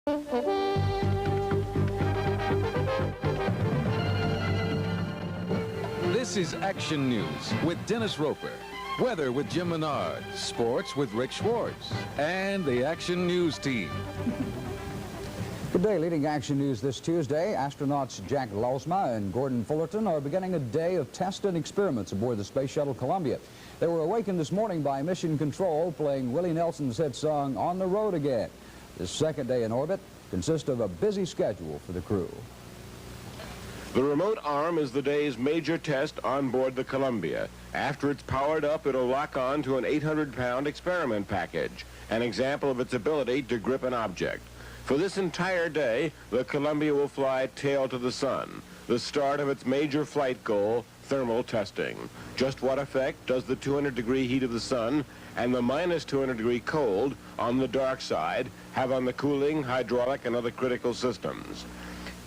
This is Action News with Dennis Roper. Weather with Jim Menard. Sports with Rick Schwartz. And the Action News team. Good day. Leading Action News this Tuesday, astronauts Jack Lalsma and Gordon Fullerton are beginning a day of tests and experiments aboard the Space Shuttle Columbia. They were awakened this morning by Mission Control playing Willie Nelson's hit song, On the Road Again. This second day in orbit consists of a busy schedule for the crew. The remote arm is the day's major test on board the Columbia. After it's powered up, it'll lock on to an 800-pound experiment package, an example of its ability to grip an object. For this entire day, the Columbia will fly tail to the sun, the start of its major flight goal, thermal testing. Just what effect does the 200-degree heat of the sun and the minus 200-degree cold on the dark side have on the cooling, hydraulic, and other critical systems?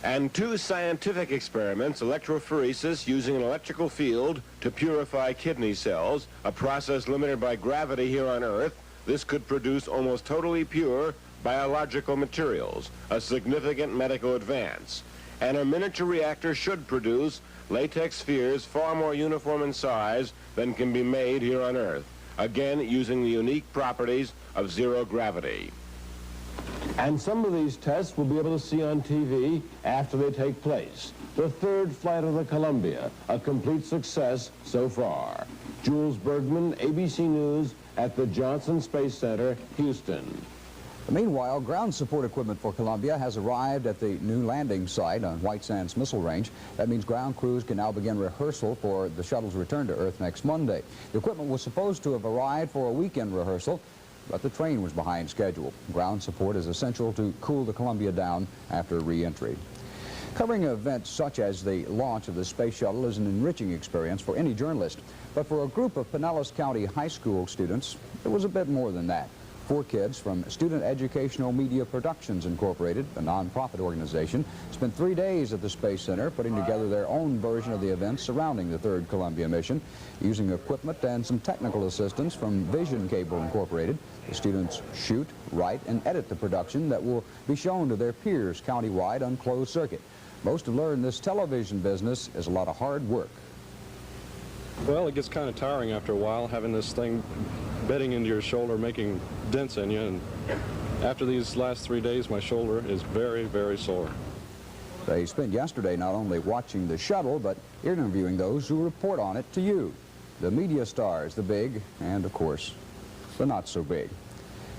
And two scientific experiments, electrophoresis using an electrical field to purify kidney cells, a process limited by gravity here on Earth. This could produce almost totally pure biological materials, a significant medical advance. And a miniature reactor should produce latex spheres far more uniform in size than can be made here on Earth, again using the unique properties of zero gravity. And some of these tests we'll be able to see on TV after they take place. The third flight of the Columbia, a complete success so far. Jules Bergman, ABC News, at the Johnson Space Center, Houston. Meanwhile, ground support equipment for Columbia has arrived at the new landing site on White Sands Missile Range. That means ground crews can now begin rehearsal for the shuttle's return to Earth next Monday. The equipment was supposed to have arrived for a weekend rehearsal, but the train was behind schedule. Ground support is essential to cool the Columbia down after re-entry. Covering events such as the launch of the Space Shuttle is an enriching experience for any journalist. But for a group of Pinellas County high school students, it was a bit more than that. 4 kids from Student Educational Media Productions Incorporated, a nonprofit organization, spent 3 days at the Space Center putting together their own version of the events surrounding the third Columbia mission. Using equipment and some technical assistance from Vision Cable Incorporated, the students shoot, write, and edit the production that will be shown to their peers countywide on closed circuit. Most have learned this television business is a lot of hard work. Well, it gets kind of tiring after a while, having this thing bedding into your shoulder, making dents in you, and after these last 3 days, my shoulder is very, very sore. They spent yesterday not only watching the shuttle, but interviewing those who report on it to you. The media stars, the big, and of course, the not so big.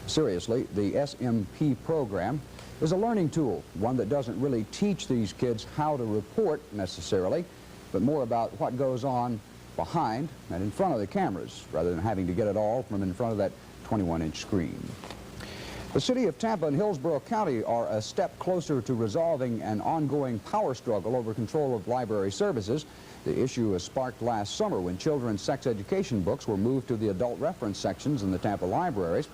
Seriously, the SMP program is a learning tool, one that doesn't really teach these kids how to report necessarily, but more about what goes on behind and in front of the cameras, rather than having to get it all from in front of that 21-inch screen. The city of Tampa and Hillsborough County are a step closer to resolving an ongoing power struggle over control of library services. The issue was sparked last summer when children's sex education books were moved to the adult reference sections in the Tampa libraries.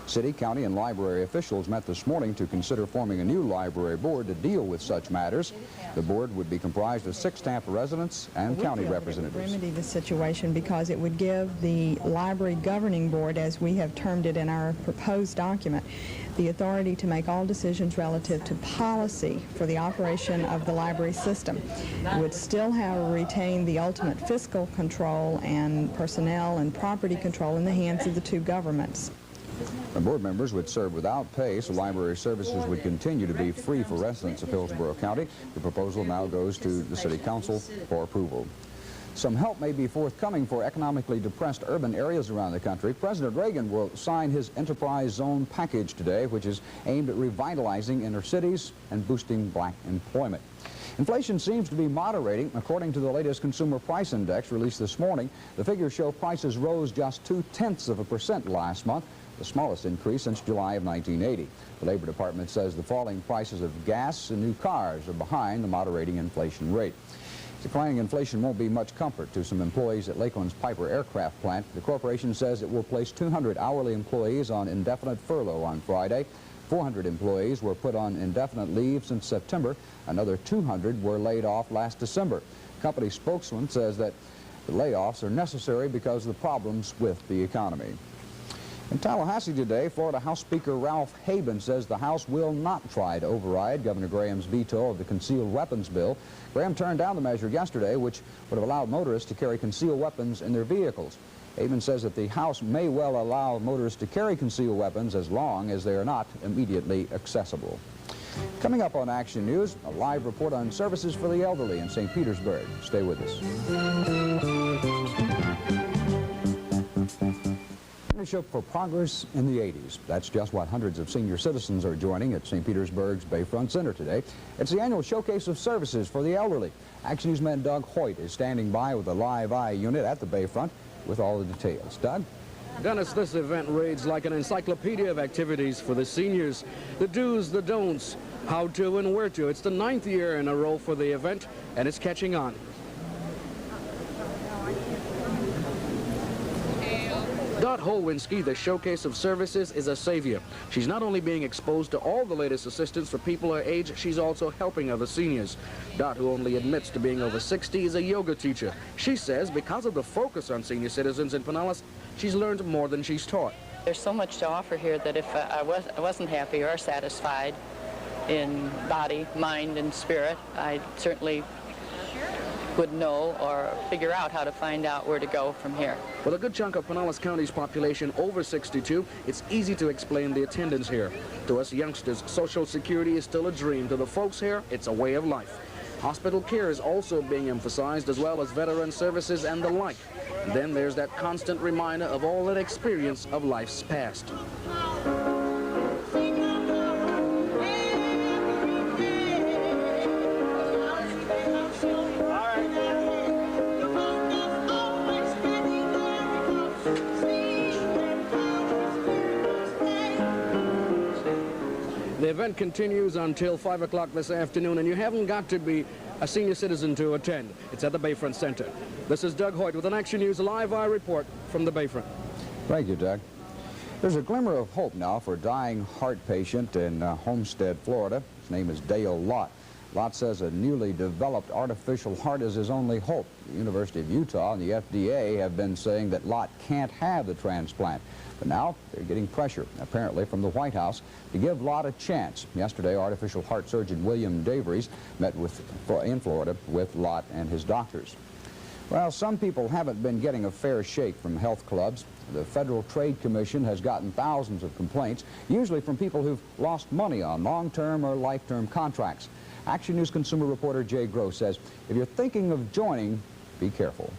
City, county, and library officials met this morning to consider forming a new library board to deal with such matters. The board would be comprised of 6 Tampa residents and county representatives. It would remedy the situation because it would give the library governing board, as we have termed it in our proposed document, the authority to make all decisions relative to policy for the operation of the library system. It would still retain the ultimate fiscal control and personnel and property control in the hands of the 2 governments. The board members would serve without pay, so library services would continue to be free for residents of Hillsborough County. The proposal now goes to the City Council for approval. Some help may be forthcoming for economically depressed urban areas around the country. President Reagan will sign his Enterprise Zone package today, which is aimed at revitalizing inner cities and boosting black employment. Inflation seems to be moderating. According to the latest Consumer Price Index released this morning, the figures show prices rose just 0.2% last month, the smallest increase since July of 1980. The Labor Department says the falling prices of gas and new cars are behind the moderating inflation rate. Declining inflation won't be much comfort to some employees at Lakeland's Piper Aircraft Plant. The corporation says it will place 200 hourly employees on indefinite furlough on Friday. 400 employees were put on indefinite leave since September. Another 200 were laid off last December. Company spokesman says that the layoffs are necessary because of the problems with the economy. In Tallahassee today, Florida House Speaker Ralph Haben says the House will not try to override Governor Graham's veto of the concealed weapons bill. Graham turned down the measure yesterday, which would have allowed motorists to carry concealed weapons in their vehicles. Haben says that the House may well allow motorists to carry concealed weapons as long as they are not immediately accessible. Coming up on Action News, a live report on services for the elderly in St. Petersburg. Stay with us. Partnership for Progress in the 80s. That's just what hundreds of senior citizens are joining at St. Petersburg's Bayfront Center today. It's the annual showcase of services for the elderly. Action Newsman Doug Hoyte is standing by with a live eye unit at the Bayfront with all the details. Doug? Dennis, this event reads like an encyclopedia of activities for the seniors. The do's, the don'ts, how to and where to. It's the 9th year in a row for the event, and it's catching on. Dot Holwinski, the showcase of services, is a savior. She's not only being exposed to all the latest assistance for people her age, she's also helping other seniors. Dot, who only admits to being over 60, is a yoga teacher. She says because of the focus on senior citizens in Pinellas, she's learned more than she's taught. There's so much to offer here that if I wasn't happy or satisfied in body, mind, and spirit, I certainly would know or figure out how to find out where to go from here. With a good chunk of Pinellas County's population over 62, it's easy to explain the attendance here. To us youngsters, Social Security is still a dream. To the folks here, it's a way of life. Hospital care is also being emphasized, as well as veteran services and the like. And then there's that constant reminder of all that experience of life's past. The event continues until 5 o'clock this afternoon, and you haven't got to be a senior citizen to attend. It's at the Bayfront Center. This is Doug Hoyte with an Action News Live Eye report from the Bayfront. Thank you, Doug. There's a glimmer of hope now for a dying heart patient in Homestead, Florida. His name is Dale Lott. Lott says a newly developed artificial heart is his only hope. The University of Utah and the FDA have been saying that Lott can't have the transplant. But now they're getting pressure, apparently from the White House, to give Lott a chance. Yesterday, artificial heart surgeon William Davries met in Florida with Lott and his doctors. Well, some people haven't been getting a fair shake from health clubs. The Federal Trade Commission has gotten thousands of complaints, usually from people who've lost money on long-term or life-term contracts. Action News consumer reporter Jay Gross says, if you're thinking of joining, be careful.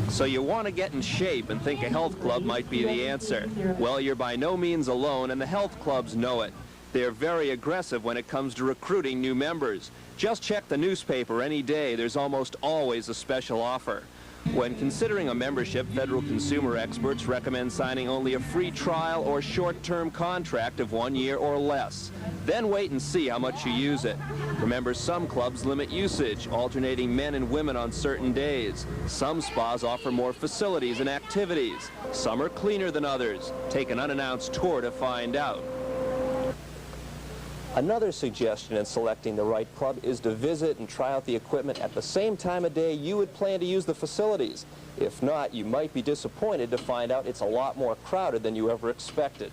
So you want to get in shape and think a health club might be the answer. Well, you're by no means alone, and the health clubs know it. They're very aggressive when it comes to recruiting new members. Just check the newspaper any day. There's almost always a special offer. When considering a membership, federal consumer experts recommend signing only a free trial or short-term contract of 1 year or less. Then wait and see how much you use it. Remember, some clubs limit usage, alternating men and women on certain days. Some spas offer more facilities and activities. Some are cleaner than others. Take an unannounced tour to find out. Another suggestion in selecting the right club is to visit and try out the equipment at the same time of day you would plan to use the facilities. If not, you might be disappointed to find out it's a lot more crowded than you ever expected.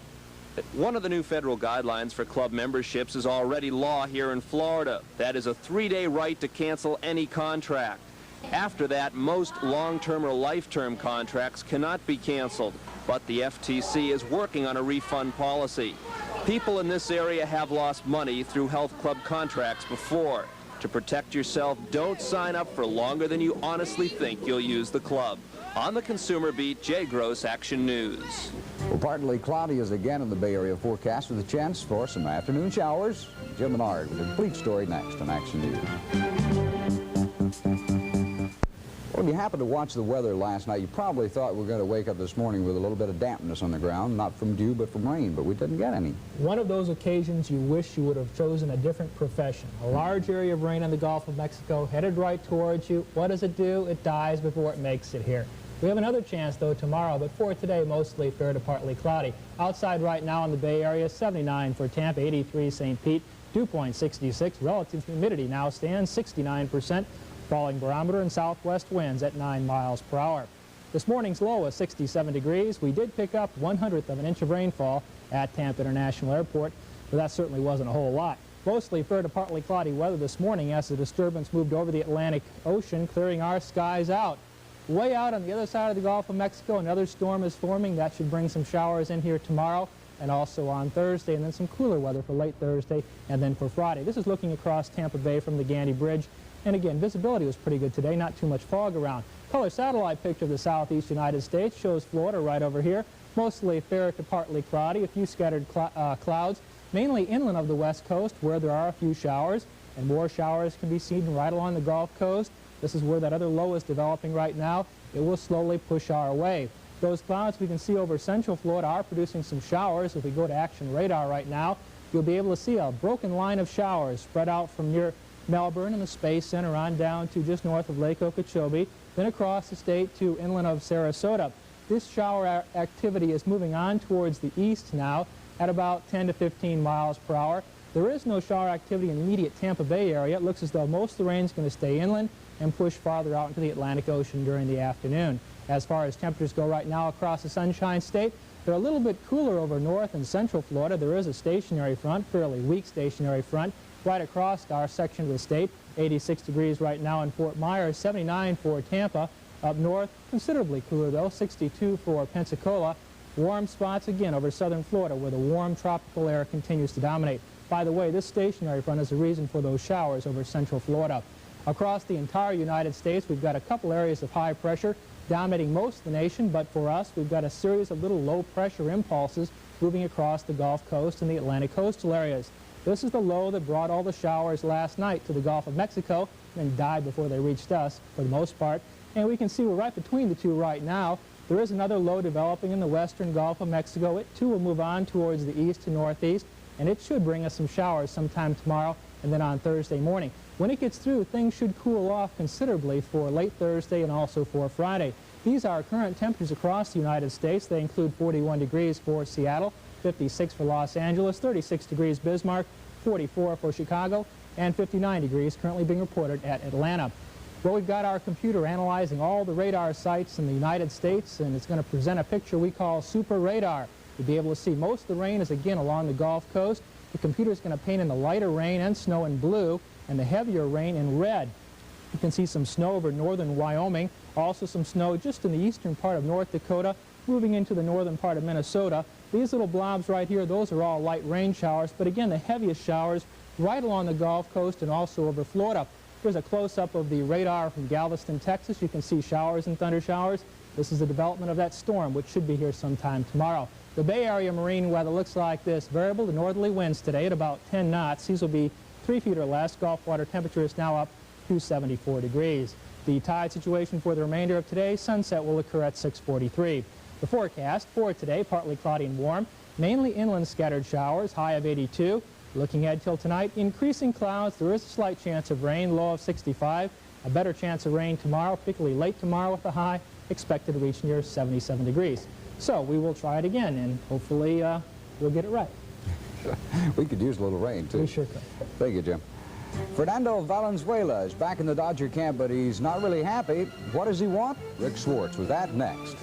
One of the new federal guidelines for club memberships is already law here in Florida. That is a 3-day right to cancel any contract. After that, most long-term or life-term contracts cannot be canceled, but the FTC is working on a refund policy. People in this area have lost money through health club contracts before. To protect yourself, don't sign up for longer than you honestly think you'll use the club. On the Consumer Beat, Jay Gross, Action News. Well, partly cloudy is again in the Bay Area forecast with a chance for some afternoon showers. Jim Menard with a complete story next on Action News. Well, if you happened to watch the weather last night, you probably thought we were going to wake up this morning with a little bit of dampness on the ground, not from dew, but from rain, but we didn't get any. One of those occasions you wish you would have chosen a different profession. A large area of rain in the Gulf of Mexico headed right towards you. What does it do? It dies before it makes it here. We have another chance, though, tomorrow, but for today, mostly fair to partly cloudy. Outside right now in the Bay Area, 79 for Tampa, 83 St. Pete, dew point 66. Relative humidity now stands 69%. Falling barometer and southwest winds at 9 miles per hour. This morning's low was 67 degrees. We did pick up 1/100th of an inch of rainfall at Tampa International Airport, but that certainly wasn't a whole lot. Mostly fair to partly cloudy weather this morning as the disturbance moved over the Atlantic Ocean, clearing our skies out. Way out on the other side of the Gulf of Mexico, another storm is forming. That should bring some showers in here tomorrow and also on Thursday, and then some cooler weather for late Thursday and then for Friday. This is looking across Tampa Bay from the Gandy Bridge. And again, visibility was pretty good today, not too much fog around. Color satellite picture of the southeast United States shows Florida right over here. Mostly fair to partly cloudy, a few scattered clouds, mainly inland of the west coast where there are a few showers, and more showers can be seen right along the Gulf Coast. This is where that other low is developing right now. It will slowly push our way. Those clouds we can see over central Florida are producing some showers. If we go to action radar right now, you'll be able to see a broken line of showers spread out from near Melbourne and the Space Center on down to just north of Lake Okeechobee, then across the state to inland of Sarasota. This shower activity is moving on towards the east now at about 10 to 15 miles per hour. There is no shower activity in the immediate Tampa Bay area. It looks as though most of the rain is going to stay inland and push farther out into the Atlantic Ocean during the afternoon. As far as temperatures go right now across the Sunshine State, they're a little bit cooler over north and central Florida. There is a stationary front, fairly weak stationary front, right across our section of the state. 86 degrees right now in Fort Myers, 79 for Tampa. Up north, considerably cooler though, 62 for Pensacola. Warm spots again over southern Florida where the warm tropical air continues to dominate. By the way, this stationary front is the reason for those showers over central Florida. Across the entire United States, we've got a couple areas of high pressure dominating most of the nation, but for us, we've got a series of little low-pressure impulses moving across the Gulf Coast and the Atlantic coastal areas. This is the low that brought all the showers last night to the Gulf of Mexico and died before they reached us, for the most part. And we can see we're right between the two right now. There is another low developing in the western Gulf of Mexico. It, too, will move on towards the east to northeast, and it should bring us some showers sometime tomorrow and then on Thursday morning. When it gets through, things should cool off considerably for late Thursday and also for Friday. These are current temperatures across the United States. They include 41 degrees for Seattle, 56 for Los Angeles, 36 degrees Bismarck, 44 for Chicago, and 59 degrees currently being reported at Atlanta. Well, we've got our computer analyzing all the radar sites in the United States, and it's going to present a picture we call super radar. You'll be able to see most of the rain is again along the Gulf Coast. The computer is going to paint in the lighter rain and snow in blue, and the heavier rain in red. You can see some snow over northern Wyoming, also some snow just in the eastern part of North Dakota, moving into the northern part of Minnesota. These little blobs right here, those are all light rain showers, but again, the heaviest showers right along the Gulf Coast and also over Florida. Here's a close-up of the radar from Galveston, Texas. You can see showers and thunder showers. This is the development of that storm, which should be here sometime tomorrow. The Bay Area marine weather looks like this. Variable to northerly winds today at about 10 knots. These will be 3 feet or less. Gulf water temperature is now up to 74 degrees. The tide situation for the remainder of today, sunset will occur at 6:43. The forecast for today, partly cloudy and warm, mainly inland scattered showers, high of 82. Looking ahead till tonight, increasing clouds. There is a slight chance of rain, low of 65. A better chance of rain tomorrow, particularly late tomorrow with a high expected to reach near 77 degrees. So we will try it again, and hopefully we'll get it right. We could use a little rain, too. We sure could. Thank you, Jim. Fernando Valenzuela is back in the Dodger camp, but he's not really happy. What does he want? Rick Schwartz with that next.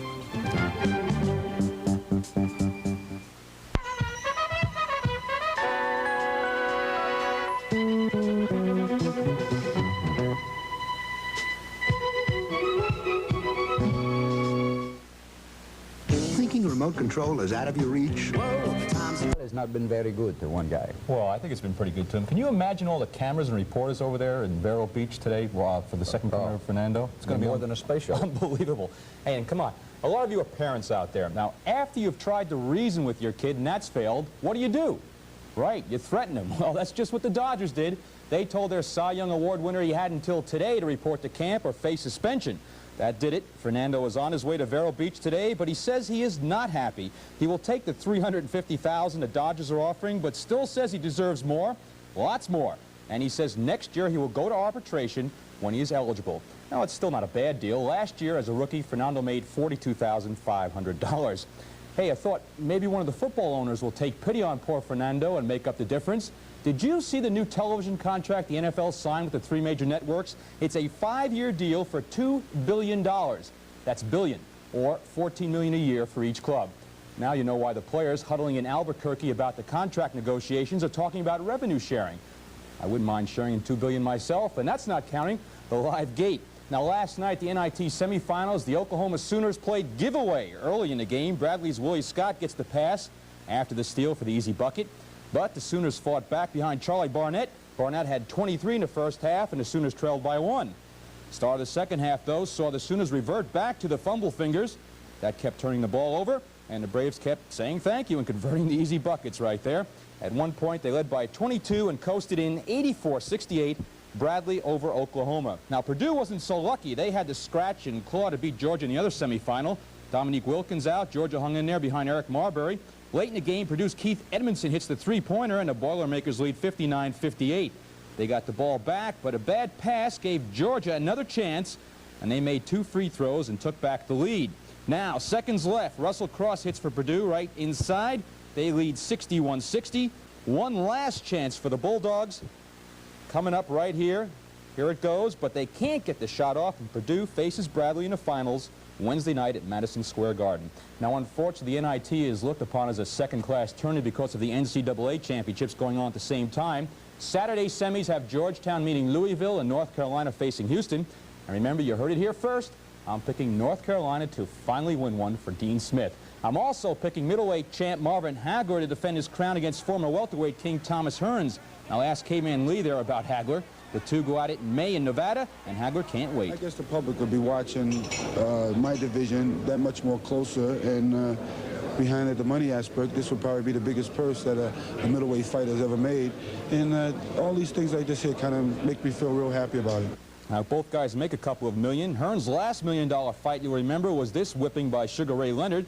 Thinking remote control is out of your reach? That has not been very good to one guy. Well, I think it's been pretty good to him. Can you imagine all the cameras and reporters over there in Vero Beach today for the second premiere of Fernando? It's going to be more than a space shuttle. Unbelievable. Hey, and come on, a lot of you are parents out there. Now, after you've tried to reason with your kid and that's failed, what do? Right, you threaten him. Well, that's just what the Dodgers did. They told their Cy Young Award winner he had until today to report to camp or face suspension. That did it. Fernando is on his way to Vero Beach today, but he says he is not happy. He will take the $350,000 the Dodgers are offering, but still says he deserves more, lots more. And he says next year he will go to arbitration when he is eligible. Now, it's still not a bad deal. Last year, as a rookie, Fernando made $42,500. Hey, I thought maybe one of the football owners will take pity on poor Fernando and make up the difference. Did you see the new television contract the NFL signed with the 3 major networks? It's a 5-year deal for $2 billion. That's billion. or $14 million a year for each club. Now you know why the players huddling in Albuquerque about the contract negotiations are talking about revenue sharing. I wouldn't mind sharing in $2 billion myself, and that's not counting the live gate. Now, last night, the NIT semifinals, the Oklahoma Sooners played giveaway. Early in the game, Bradley's Willie Scott gets the pass after the steal for the easy bucket. But the Sooners fought back behind Charlie Barnett. Barnett had 23 in the first half, and the Sooners trailed by 1. Start of the second half, though, saw the Sooners revert back to the fumble fingers. That kept turning the ball over, and the Braves kept saying thank you and converting the easy buckets right there. At one point, they led by 22 and coasted in 84-68, Bradley over Oklahoma. Now, Purdue wasn't so lucky. They had to scratch and claw to beat Georgia in the other semifinal. Dominique Wilkins out. Georgia hung in there behind Eric Marbury. Late in the game, Purdue's Keith Edmondson hits the three-pointer, and the Boilermakers lead 59-58. They got the ball back, but a bad pass gave Georgia another chance, and they made 2 free throws and took back the lead. Now, seconds left. Russell Cross hits for Purdue right inside. They lead 61-60. One last chance for the Bulldogs. Coming up right here. Here it goes, but they can't get the shot off, and Purdue faces Bradley in the finals Wednesday night at Madison Square Garden. Now, unfortunately, the NIT is looked upon as a second-class tournament because of the NCAA championships going on at the same time. Saturday semis have Georgetown meeting Louisville and North Carolina facing Houston. And remember, you heard it here first. I'm picking North Carolina to finally win one for Dean Smith. I'm also picking middleweight champ Marvin Hagler to defend his crown against former welterweight king Thomas Hearns. I'll ask K-Man Lee there about Hagler. The two go at it in May in Nevada, and Hagler can't wait. I guess the public will be watching my division that much more closer, and behind it, the money aspect, this will probably be the biggest purse that a middleweight fighter has ever made. And all these things like this here kind of make me feel real happy about it. Now, both guys make a couple of million. Hearns' last $1 million fight, you'll remember, was this whipping by Sugar Ray Leonard.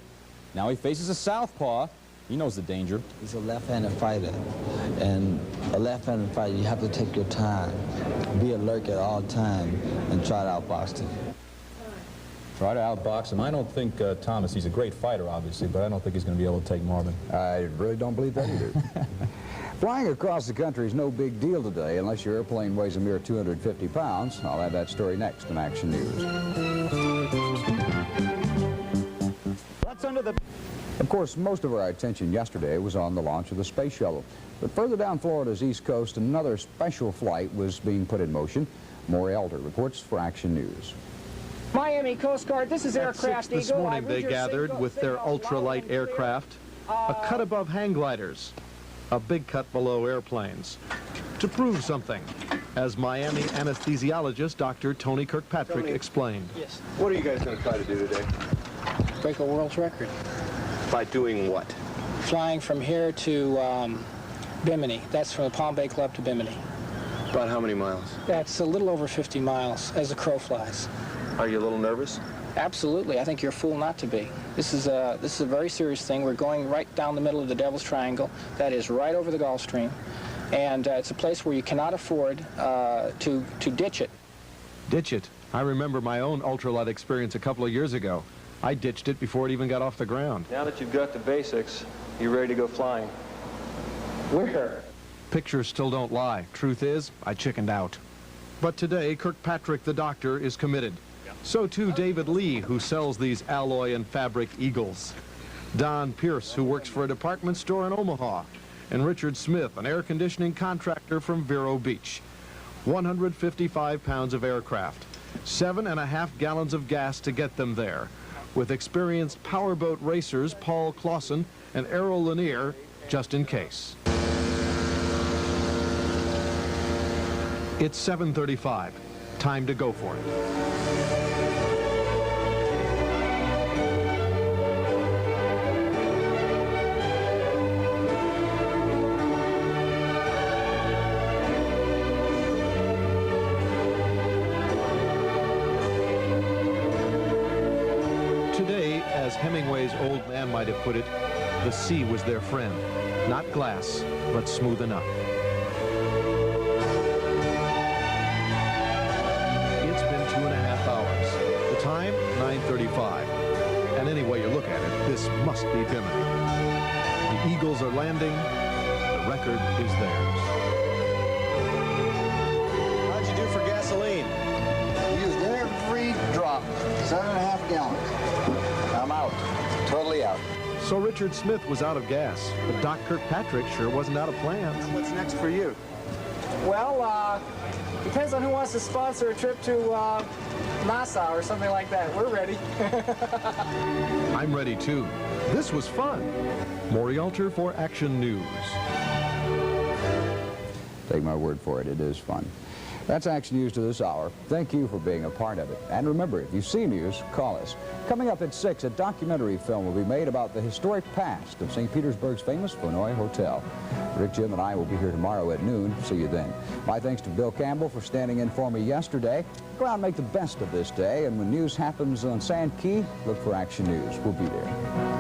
Now he faces a southpaw. He knows the danger. He's a left-handed fighter, and a left-handed fighter, you have to take your time, be alert at all times, and try to outbox him. Try to outbox him. I don't think Thomas, he's a great fighter, obviously, but I don't think he's going to be able to take Marvin. I really don't believe that either. Flying across the country is no big deal today unless your airplane weighs a mere 250 pounds. I'll have that story next in Action News. That's under the... Of course, most of our attention yesterday was on the launch of the Space Shuttle. But further down Florida's east coast, another special flight was being put in motion. Maury Elder reports for Action News. Miami Coast Guard, this is Aircraft Eagle. This morning they gathered with their ultralight aircraft, a cut above hang gliders, a big cut below airplanes, to prove something, as Miami anesthesiologist Dr. Tony Kirkpatrick explained. Yes. What are you guys going to try to do today? Break a world's record. By doing what? Flying from here to Bimini. That's from the Palm Bay Club to Bimini. About how many miles? That's a little over 50 miles as the crow flies. Are you a little nervous? Absolutely. I think you're a fool not to be. This is a very serious thing. We're going right down the middle of the Devil's Triangle. That is right over the Gulf Stream. And it's a place where you cannot afford to ditch it. Ditch it? I remember my own ultralight experience a couple of years ago. I ditched it before it even got off the ground. Now that you've got the basics, you're ready to go flying. Where? Pictures still don't lie. Truth is, I chickened out. But today, Kirkpatrick, the doctor, is committed. So too David Lee, who sells these alloy and fabric eagles. Don Pierce, who works for a department store in Omaha. And Richard Smith, an air conditioning contractor from Vero Beach. 155 pounds of aircraft, 7.5 gallons of gas to get them there, with experienced powerboat racers Paul Clausen and Errol Lanier, just in case. It's 7:35. Time to go for it. Today, as Hemingway's old man might have put it, the sea was their friend. Not glass, but smooth enough. It's been 2.5 hours. The time, 9:35. And any way you look at it, this must be Bimini. The Eagles are landing. The record is theirs. How'd you do for gasoline? We used every drop, 7.5 gallons. Richard Smith was out of gas, but Doc Kirkpatrick sure wasn't out of plans. And what's next for you? Well, depends on who wants to sponsor a trip to Nassau or something like that. We're ready. I'm ready too. This was fun. Maury Alter for Action News. Take my word for it, it is fun. That's Action News to this hour. Thank you for being a part of it. And remember, if you see news, call us. Coming up at 6, a documentary film will be made about the historic past of St. Petersburg's famous Vinoy Hotel. Rick, Jim, and I will be here tomorrow at noon. See you then. My thanks to Bill Campbell for standing in for me yesterday. Go out and make the best of this day. And when news happens on Sand Key, look for Action News. We'll be there.